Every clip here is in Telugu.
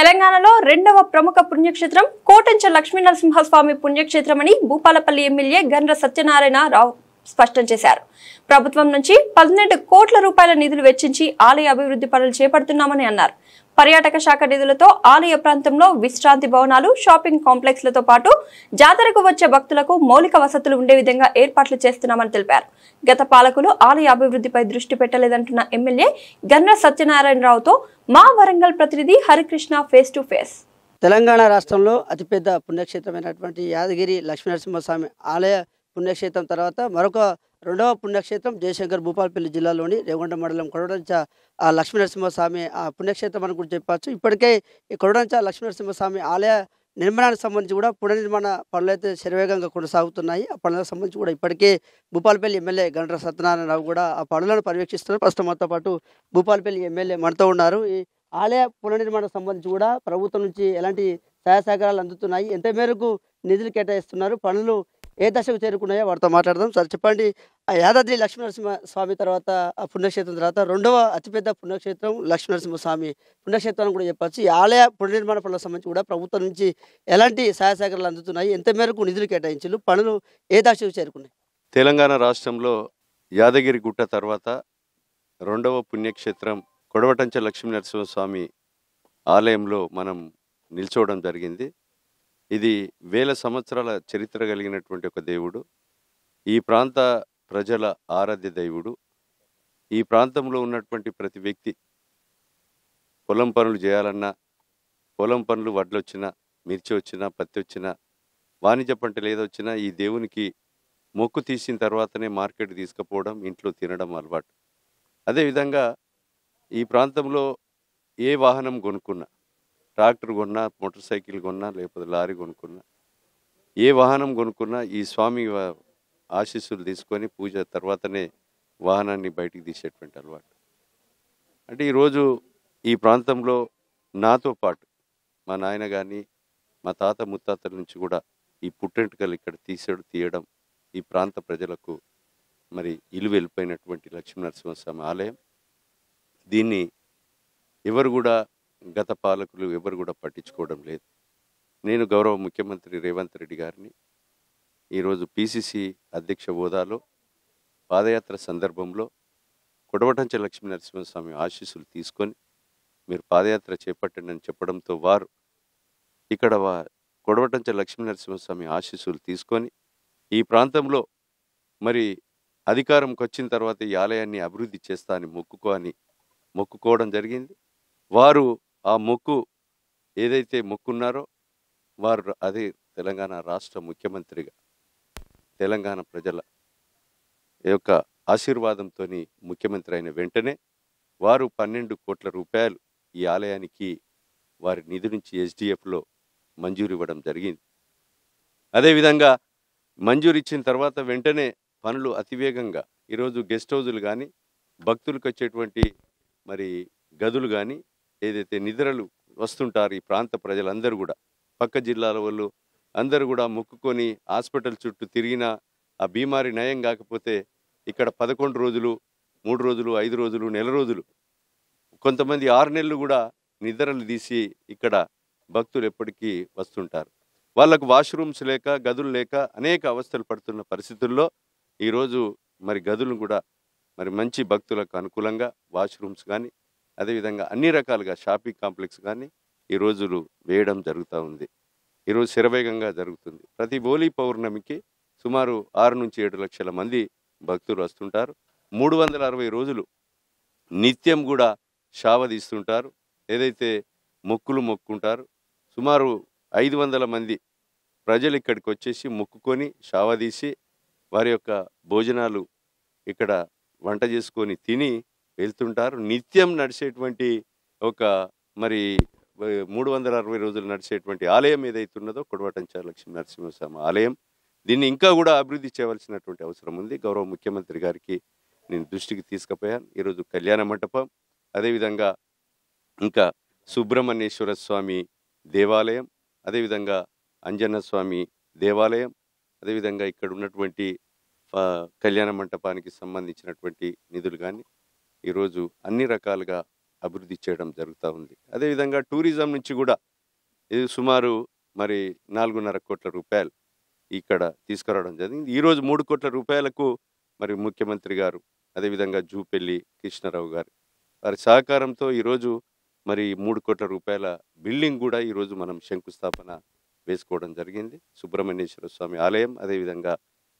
తెలంగాణలో రెండవ ప్రముఖ పుణ్యక్షేత్రం కోటంచ లక్ష్మీనరసింహస్వామి పుణ్యక్షేత్రమని భూపాలపల్లి ఎమ్మెల్యే గండ్ర సత్యనారాయణ రావు స్పష్టం చేశారు. ప్రభుత్వం నుంచి 12 కోట్ల రూపాయల నిధులు వెచ్చించి ఆలయ అభివృద్ధి పనులు చేపడుతున్నామని అన్నారు. పర్యాటక శాఖ నిధులతో ఆలయ ప్రాంతంలో విశ్రాంతి భవనాలు, షాపింగ్ కాంప్లెక్స్లతో పాటు జాతరకు వచ్చే భక్తులకు మౌలిక వసతులు ఉండే విధంగా ఏర్పాట్లు చేస్తున్నామని తెలిపారు. గత పాలకులు ఆలయ అభివృద్ధిపై దృష్టి పెట్టలేదంటున్న ఎమ్మెల్యే గండ్ర సత్యనారాయణరావుతో మా వరంగల్ ప్రతినిధి Harikrishna face to face. Telangana రాష్ట్రంలో అతిపెద్ద పుణ్యక్షేత్రమైనటువంటి యాదగిరి లక్ష్మీనరసింహస్వామి ఆలయ పుణ్యక్షేత్రం తర్వాత మరొక రెండవ పుణ్యక్షేత్రం జయశంకర్ భూపాలపల్లి జిల్లాలోని రేవగొండ మండలం కొడవటంచ లక్ష్మీనరసింహస్వామి పుణ్యక్షేత్రం అని కూడా చెప్పచ్చు. ఇప్పటికే ఈ కొడవటంచ లక్ష్మీనరసింహస్వామి ఆలయ నిర్మాణానికి సంబంధించి కూడా పునర్నిర్మాణ పనులు అయితే శరవేగంగా కొనసాగుతున్నాయి. ఆ పనులకు సంబంధించి కూడా ఇప్పటికే భూపాలపల్లి ఎమ్మెల్యే గండ్ర సత్యనారాయణరావు కూడా ఆ పనులను పర్యవేక్షిస్తున్నారు. ప్రస్తుతం మనతో పాటు భూపాలపల్లి ఎమ్మెల్యే మనతో ఉన్నారు. ఈ ఆలయ పునర్నిర్మాణం సంబంధించి కూడా ప్రభుత్వం నుంచి ఎలాంటి సహాయ సహకారాలు అందుతున్నాయి, ఎంత మేరకు నిధులు కేటాయిస్తున్నారు, పనులు ఏ దశకు చేరుకున్నాయో వారితో మాట్లాడదాం. సార్ చెప్పండి, యాదాద్రి లక్ష్మీనరసింహస్వామి తర్వాత ఆ పుణ్యక్షేత్రం తర్వాత రెండవ అతిపెద్ద పుణ్యక్షేత్రం లక్ష్మీనరసింహస్వామి పుణ్యక్షేత్రం కూడా చెప్పచ్చు. ఈ ఆలయ పునర్నిర్మాణ పనులకు సంబంధించి కూడా ప్రభుత్వం నుంచి ఎలాంటి సహాయ సహకారాలు అందుతున్నాయి, ఎంత మేరకు నిధులు కేటాయించారు, పనులు ఏ దశకు చేరుకున్నాయి? తెలంగాణ రాష్ట్రంలో యాదగిరి గుట్ట తర్వాత రెండవ పుణ్యక్షేత్రం కొడవటంచ లక్ష్మీనరసింహస్వామి ఆలయంలో మనం నిల్చోవడం జరిగింది. ఇది వేల సంవత్సరాల చరిత్ర కలిగినటువంటి ఒక దేవుడు, ఈ ప్రాంత ప్రజల ఆరాధ్య దైవుడు. ఈ ప్రాంతంలో ఉన్నటువంటి ప్రతి వ్యక్తి పొలం పనులు చేయాలన్నా, పొలం పనులు వడ్లొచ్చినా, మిర్చి వచ్చినా, పత్తి వచ్చినా, వాణిజ్య పంటలు ఏదొచ్చినా ఈ దేవునికి మొక్కు తీసిన తర్వాతనే మార్కెట్ తీసుకుపోవడం, ఇంట్లో తినడం అలవాటు. అదేవిధంగా ఈ ప్రాంతంలో ఏ వాహనం కొనుక్కున్నా, ట్రాక్టర్ కొన్నా, మోటార్ సైకిల్ కొన్నా, లేకపోతే లారీ కొనుక్కున్నా, ఏ వాహనం కొనుక్కున్నా ఈ స్వామి ఆశీస్సులు తీసుకొని పూజ తర్వాతనే వాహనాన్ని బయటికి తీసేటువంటి అలవాటు. అంటే ఈరోజు ఈ ప్రాంతంలో నాతో పాటు మా నాయన కానీ మా తాత ముత్తాతల నుంచి కూడా ఈ పుట్టెంటుకలు ఇక్కడ తీయడం ఈ ప్రాంత ప్రజలకు మరి ఇల్లు వెళ్ళిపోయినటువంటి లక్ష్మీనరసింహస్వామి ఆలయం. దీన్ని ఎవరు కూడా గత పాలకులు ఎవరు కూడా పట్టించుకోవడం లేదు. నేను గౌరవ ముఖ్యమంత్రి రేవంత్ రెడ్డి గారిని ఈరోజు పిసిసి అధ్యక్ష హోదాలో పాదయాత్ర సందర్భంలో కొడవటంచ లక్ష్మీనరసింహస్వామి ఆశీస్సులు తీసుకొని మీరు పాదయాత్ర చేపట్టండి అని చెప్పడంతో వారు ఇక్కడ కొడవటంచ లక్ష్మీనరసింహస్వామి ఆశీస్సులు తీసుకొని ఈ ప్రాంతంలో మరి అధికారంకి వచ్చిన తర్వాత ఈ ఆలయాన్ని అభివృద్ధి చేస్తా అని మొక్కుకోవడం జరిగింది. వారు ఆ మొక్కు ఏదైతే మొక్కున్నారో వారు అదే తెలంగాణ రాష్ట్ర ముఖ్యమంత్రిగా తెలంగాణ ప్రజల యొక్క ఆశీర్వాదంతో ముఖ్యమంత్రి అయిన వెంటనే వారు 12 కోట్ల రూపాయలు ఈ ఆలయానికి వారి నిధి నుంచి ఎస్డిఎఫ్లో మంజూరు ఇవ్వడం జరిగింది. అదేవిధంగా మంజూరు ఇచ్చిన తర్వాత వెంటనే పనులు అతివేగంగా ఈరోజు గెస్ట్ హౌజులు కానీ, భక్తులకు వచ్చేటువంటి మరి గదులు కానీ, ఏదైతే నిద్రలు వస్తుంటారు ఈ ప్రాంత ప్రజలందరూ కూడా, పక్క జిల్లాల వాళ్ళు అందరూ కూడా మొక్కుకొని హాస్పిటల్ చుట్టూ తిరిగినా ఆ బీమారి నయం కాకపోతే ఇక్కడ 11 రోజులు, 3 రోజులు, 5 రోజులు, నెల రోజులు, కొంతమంది 6 నెలలు కూడా నిద్రలు తీసి ఇక్కడ భక్తులు ఎప్పటికీ వస్తుంటారు. వాళ్ళకు వాష్రూమ్స్ లేక, గదులు లేక అనేక అవస్థలు పడుతున్న పరిస్థితుల్లో ఈరోజు మరి గదులు కూడా మరి మంచి భక్తులకు అనుకూలంగా వాష్రూమ్స్ కానీ, అదేవిధంగా అన్ని రకాలుగా షాపింగ్ కాంప్లెక్స్ కానీ ఈ రోజులు వేయడం జరుగుతూ ఉంది. ఈరోజు శరవేగంగా జరుగుతుంది. ప్రతి బోలీ పౌర్ణమికి సుమారు 6 నుంచి 7 లక్షల మంది భక్తులు వస్తుంటారు. 360 రోజులు నిత్యం కూడా షావ తీస్తుంటారు. ఏదైతే మొక్కులు మొక్కుంటారు, సుమారు 500 మంది ప్రజలు ఇక్కడికి వచ్చేసి మొక్కుకొని షావ తీసి వారి యొక్క భోజనాలు ఇక్కడ వంట చేసుకొని తిని వెళ్తుంటారు. నిత్యం నడిచేటువంటి ఒక మరి 360 రోజులు నడిచేటువంటి ఆలయం ఏదైతే ఉన్నదో కొడవటంచ లక్ష్మీనరసింహస్వామి ఆలయం, దీన్ని ఇంకా కూడా అభివృద్ధి చేయవలసినటువంటి అవసరం ఉంది. గౌరవ ముఖ్యమంత్రి గారికి నేను దృష్టికి తీసుకుపోయాను. ఈరోజు కళ్యాణ మంటపం, అదేవిధంగా ఇంకా సుబ్రహ్మణ్యేశ్వర స్వామి దేవాలయం, అదేవిధంగా అంజన్న స్వామి దేవాలయం, అదేవిధంగా ఇక్కడ ఉన్నటువంటి కళ్యాణ మంటపానికి సంబంధించినటువంటి నిధులు కానీ ఈరోజు అన్ని రకాలుగా అభివృద్ధి చేయడం జరుగుతూ ఉంది. అదేవిధంగా టూరిజం నుంచి కూడా ఇది సుమారు మరి 4.5 కోట్ల రూపాయలు ఇక్కడ తీసుకురావడం జరిగింది. ఈరోజు 3 కోట్ల రూపాయలకు మరి ముఖ్యమంత్రి గారు, అదేవిధంగా జూపెల్లి కృష్ణారావు గారు వారి సహకారంతో ఈరోజు మరి 3 కోట్ల రూపాయల బిల్డింగ్ కూడా ఈరోజు మనం శంకుస్థాపన వేసుకోవడం జరిగింది. సుబ్రహ్మణ్యేశ్వర స్వామి ఆలయం, అదేవిధంగా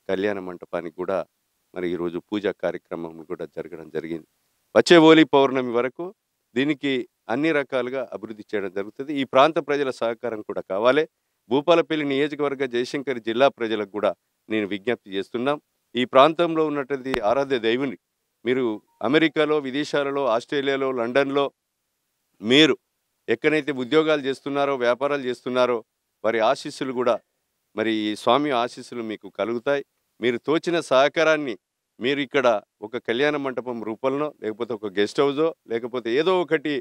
కళ్యాణ మంటపానికి కూడా మరి ఈరోజు పూజా కార్యక్రమం కూడా జరగడం జరిగింది. వచ్చే హోలీ పౌర్ణమి వరకు దీనికి అన్ని రకాలుగా అభివృద్ధి చేయడం జరుగుతుంది. ఈ ప్రాంత ప్రజల సహకారం కూడా కావాలి. భూపాలపల్లి నియోజకవర్గ జయశంకర్ జిల్లా ప్రజలకు కూడా నేను విజ్ఞప్తి చేస్తున్నాం. ఈ ప్రాంతంలో ఉన్నటువంటి ఆరాధ్య దైవుని మీరు అమెరికాలో, విదేశాలలో, ఆస్ట్రేలియాలో, లండన్లో మీరు ఎక్కడైతే ఉద్యోగాలు చేస్తున్నారో, వ్యాపారాలు చేస్తున్నారో వారి ఆశీస్సులు కూడా మరి ఈ స్వామి ఆశీస్సులు మీకు కలుగుతాయి. మీరు తోచిన సహకారాన్ని మీరు ఇక్కడ ఒక కళ్యాణ మంటపం రూపంలో, లేకపోతే ఒక గెస్ట్ హౌజో, లేకపోతే ఏదో ఒకటి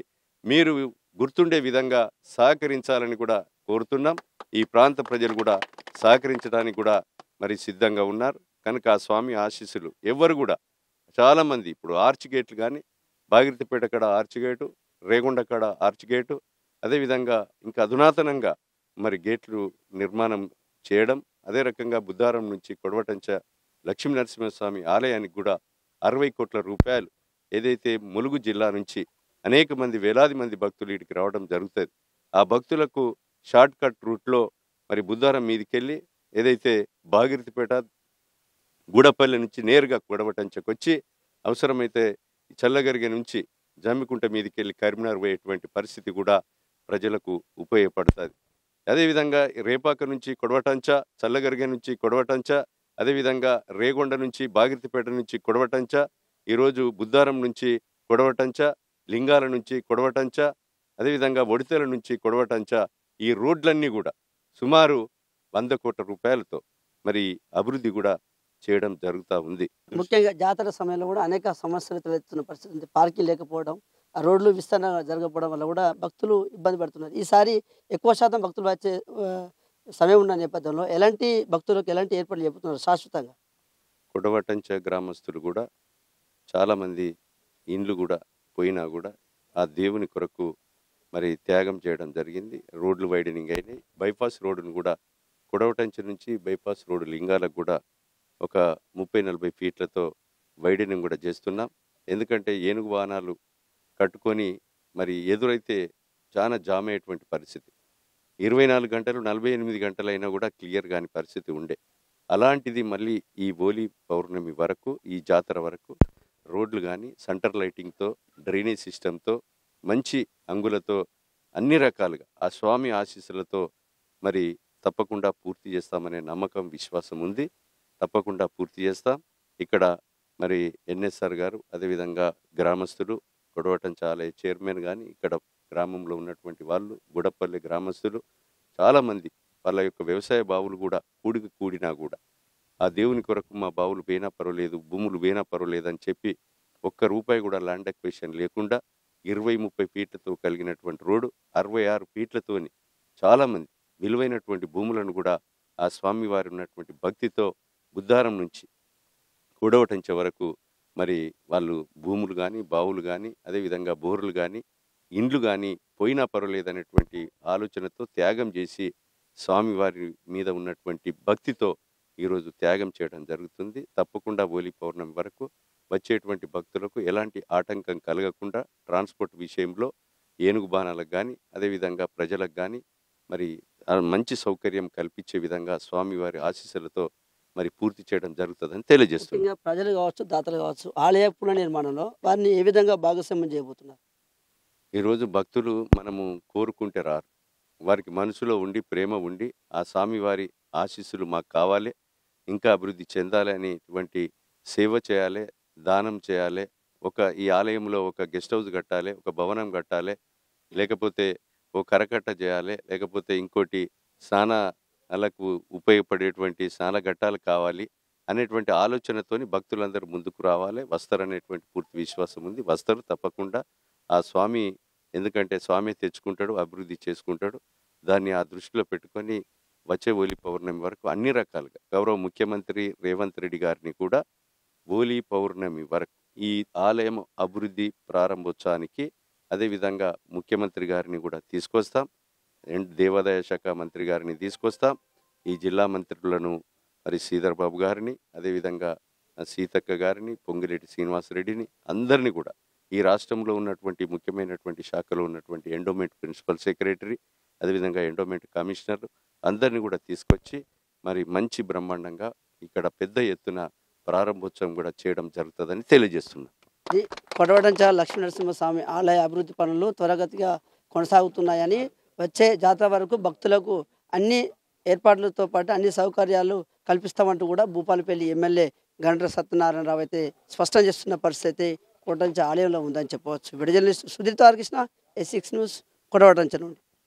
మీరు గుర్తుండే విధంగా సహకరించాలని కూడా కోరుతున్నాం. ఈ ప్రాంత ప్రజలు కూడా సహకరించడానికి కూడా మరి సిద్ధంగా ఉన్నారు. కనుక ఆ స్వామి ఆశీస్సులు ఎవరు కూడా చాలామంది ఇప్పుడు ఆర్చ్ గేట్లు కానీ, భాగీరథపేట కాడ ఆర్చ్ గేటు, రేగొండ కాడ ఆర్చ్ గేటు, అదేవిధంగా ఇంకా అధునాతనంగా మరి గేట్లు నిర్మాణం చేయడం, అదే రకంగా బుద్ధారం నుంచి కొడవటంచ లక్ష్మీ నరసింహస్వామి ఆలయానికి కూడా 60 కోట్ల రూపాయలు ఏదైతే ములుగు జిల్లా నుంచి అనేక మంది వేలాది మంది భక్తులు ఇక్కడికి రావడం జరుగుతుంది. ఆ భక్తులకు షార్ట్ కట్ రూట్లో మరి బుద్ధారం మీదకెళ్ళి ఏదైతే భాగీరథపేట గూడపల్లి నుంచి నేరుగా కొడవటంచకు వచ్చి అవసరమైతే చల్లగరిగ నుంచి జమ్మికుంట మీదకెళ్ళి కరీంనగర్ పోయేటువంటి పరిస్థితి కూడా ప్రజలకు ఉపయోగపడుతుంది. అదేవిధంగా రేపాక నుంచి కొడవటంచ, చల్లగరిగ నుంచి కొడవటంచ, అదేవిధంగా రేగొండ నుంచి భాగీరథపేట నుంచి కొడవటంచ, ఈరోజు బుద్ధారం నుంచి కొడవటంచ, లింగాల నుంచి కొడవటంచ, అదేవిధంగా ఒడితెల నుంచి కొడవటంచ, ఈ రోడ్లన్నీ కూడా సుమారు 100 కోట్ల రూపాయలతో మరి అభివృద్ధి కూడా చేయడం జరుగుతూ ఉంది. ముఖ్యంగా జాతర సమయంలో కూడా అనేక సమస్యలు తలెత్తున్న పరిస్థితి ఉంది. పార్కింగ్ లేకపోవడం, ఆ రోడ్లు విస్తరణ జరగకపోవడం వల్ల కూడా భక్తులు ఇబ్బంది పడుతున్నారు. ఈసారి ఎక్కువ శాతం భక్తులు వచ్చే సమయం ఉన్న నేపథ్యంలో ఎలాంటి భక్తులకు ఎలాంటి ఏర్పాట్లు చెబుతున్నారు శాశ్వతంగా? కొడవటంచ గ్రామస్తులు కూడా చాలామంది ఇండ్లు కూడా పోయినా కూడా ఆ దేవుని కొరకు మరి త్యాగం చేయడం జరిగింది. రోడ్లు వైడనింగ్ అయినాయి. బైపాస్ రోడ్డును కూడా కొడవటంచ నుంచి బైపాస్ రోడ్డు లింగాలకు కూడా ఒక 30-40 ఫీట్లతో వైడనింగ్ కూడా చేస్తున్నాం. ఎందుకంటే ఏనుగు వాహనాలు కట్టుకొని మరి ఎదురైతే చాలా జామ్ అయ్యేటువంటి పరిస్థితి. 24 గంటలు 48 గంటలైనా కూడా క్లియర్ కాని పరిస్థితి ఉండే. అలాంటిది మళ్ళీ ఈ హోలీ పౌర్ణమి వరకు, ఈ జాతర వరకు రోడ్లు కానీ సెంటర్ లైటింగ్తో, డ్రైనేజ్ సిస్టంతో, మంచి అంగులతో అన్ని రకాలుగా ఆ స్వామి ఆశీస్సులతో మరి తప్పకుండా పూర్తి చేస్తామనే నమ్మకం, విశ్వాసం ఉంది. తప్పకుండా పూర్తి చేస్తాం. ఇక్కడ మరి ఎన్ఎస్ఆర్ గారు, అదేవిధంగా గ్రామస్తులు, కొడవటంచ ఆలయ చైర్మన్ కానీ, ఇక్కడ గ్రామంలో ఉన్నటువంటి వాళ్ళు, గుడపల్లి గ్రామస్తులు చాలామంది వాళ్ళ యొక్క వ్యవసాయ బావులు కూడా కూడినా కూడా ఆ దేవుని కొరకు మా బావులు పోయినా పర్వాలేదు, భూములు పోయినా పర్వాలేదు అని చెప్పి ₹1 కూడా ల్యాండ్ ఎక్విజిషన్ లేకుండా 20-30 ఫీట్లతో కలిగినటువంటి రోడ్డు 66 ఫీట్లతోని చాలామంది విలువైనటువంటి భూములను కూడా ఆ స్వామివారి ఉన్నటువంటి భక్తితో బుద్ధారం నుంచి కూడవటంచ వరకు మరి వాళ్ళు భూములు కానీ, బావులు కానీ, అదేవిధంగా బోర్లు కానీ, ఇండ్లు కానీ పోయినా పర్వాలేదనేటువంటి ఆలోచనతో త్యాగం చేసి స్వామివారి మీద ఉన్నటువంటి భక్తితో ఈరోజు త్యాగం చేయడం జరుగుతుంది. తప్పకుండా హోలీ పౌర్ణమి వరకు వచ్చేటువంటి భక్తులకు ఎలాంటి ఆటంకం కలగకుండా ట్రాన్స్పోర్ట్ విషయంలో ఏనుగు బాణాలకు కానీ, అదేవిధంగా ప్రజలకు కానీ మరి మంచి సౌకర్యం కల్పించే విధంగా స్వామివారి ఆశీస్సులతో మరి పూర్తి చేయడం జరుగుతుందని తెలియజేస్తుంది. ప్రజలు కావచ్చు, దాతలు కావచ్చు, ఆలయ పునర్నిర్మాణంలో వారిని ఏ విధంగా భాగస్వామ్యం చేయబోతున్నారు? ఈరోజు భక్తులు మనము కోరుకుంటే రారు. వారికి మనసులో ఉండి, ప్రేమ ఉండి, ఆ స్వామివారి ఆశీస్సులు మాకు కావాలి, ఇంకా అభివృద్ధి చెందాలి అనేటువంటి సేవ చేయాలి, దానం చేయాలి, ఈ ఆలయంలో ఒక గెస్ట్ హౌస్ కట్టాలి, ఒక భవనం కట్టాలి, లేకపోతే ఓ కరకట్ట చేయాలి, లేకపోతే ఇంకోటి స్నానాలకు ఉపయోగపడేటువంటి స్నాన ఘట్టాలు కావాలి అనేటువంటి ఆలోచనతోని భక్తులందరూ ముందుకు రావాలి. వస్తారనేటువంటి పూర్తి విశ్వాసం ఉంది. వస్తారు తప్పకుండా. ఆ స్వామి ఎందుకంటే స్వామి తెచ్చుకుంటాడు, అభివృద్ధి చేసుకుంటాడు. దాన్ని ఆ దృష్టిలో పెట్టుకొని వచ్చే హోలీ పౌర్ణమి వరకు అన్ని రకాలుగా గౌరవ ముఖ్యమంత్రి రేవంత్ రెడ్డి గారిని కూడా హోలీ పౌర్ణమి వరకు ఈ ఆలయం అభివృద్ధి ప్రారంభోత్సవానికి అదేవిధంగా ముఖ్యమంత్రి గారిని కూడా తీసుకొస్తాం, దేవాదాయ శాఖ మంత్రి గారిని తీసుకొస్తాం, ఈ జిల్లా మంత్రులను మరి శ్రీధర్ బాబు గారిని, అదేవిధంగా సీతక్క గారిని, పొంగిరెడ్డి శ్రీనివాసరెడ్డిని, అందరినీ కూడా ఈ రాష్ట్రంలో ఉన్నటువంటి ముఖ్యమైనటువంటి శాఖలో ఉన్నటువంటి ఎండోమెంట్ ప్రిన్సిపల్ సెక్రటరీ, అదేవిధంగా ఎండోమెంట్ కమిషనర్ అందరినీ కూడా తీసుకొచ్చి మరి మంచి బ్రహ్మాండంగా ఇక్కడ పెద్ద ఎత్తున ప్రారంభోత్సవం కూడా చేయడం జరుగుతుందని తెలియజేస్తున్నాం. ఈ కొడవటంచ లక్ష్మీనరసింహస్వామి ఆలయ అభివృద్ధి పనులు త్వరగతిగా కొనసాగుతున్నాయని, వచ్చే జాతర వరకు భక్తులకు అన్ని ఏర్పాట్లతో పాటు అన్ని సౌకర్యాలు కల్పిస్తామంటూ కూడా భూపాలపల్లి ఎమ్మెల్యే గండ్ర సత్యనారాయణరావు అయితే స్పష్టం చేస్తున్న పరిస్థితి కొడవటంచ ఆలయంలో ఉందని చెప్పవచ్చు. Video journalist Sudheer Tarakrishna, S6 news, కొడవటంచ నుండి.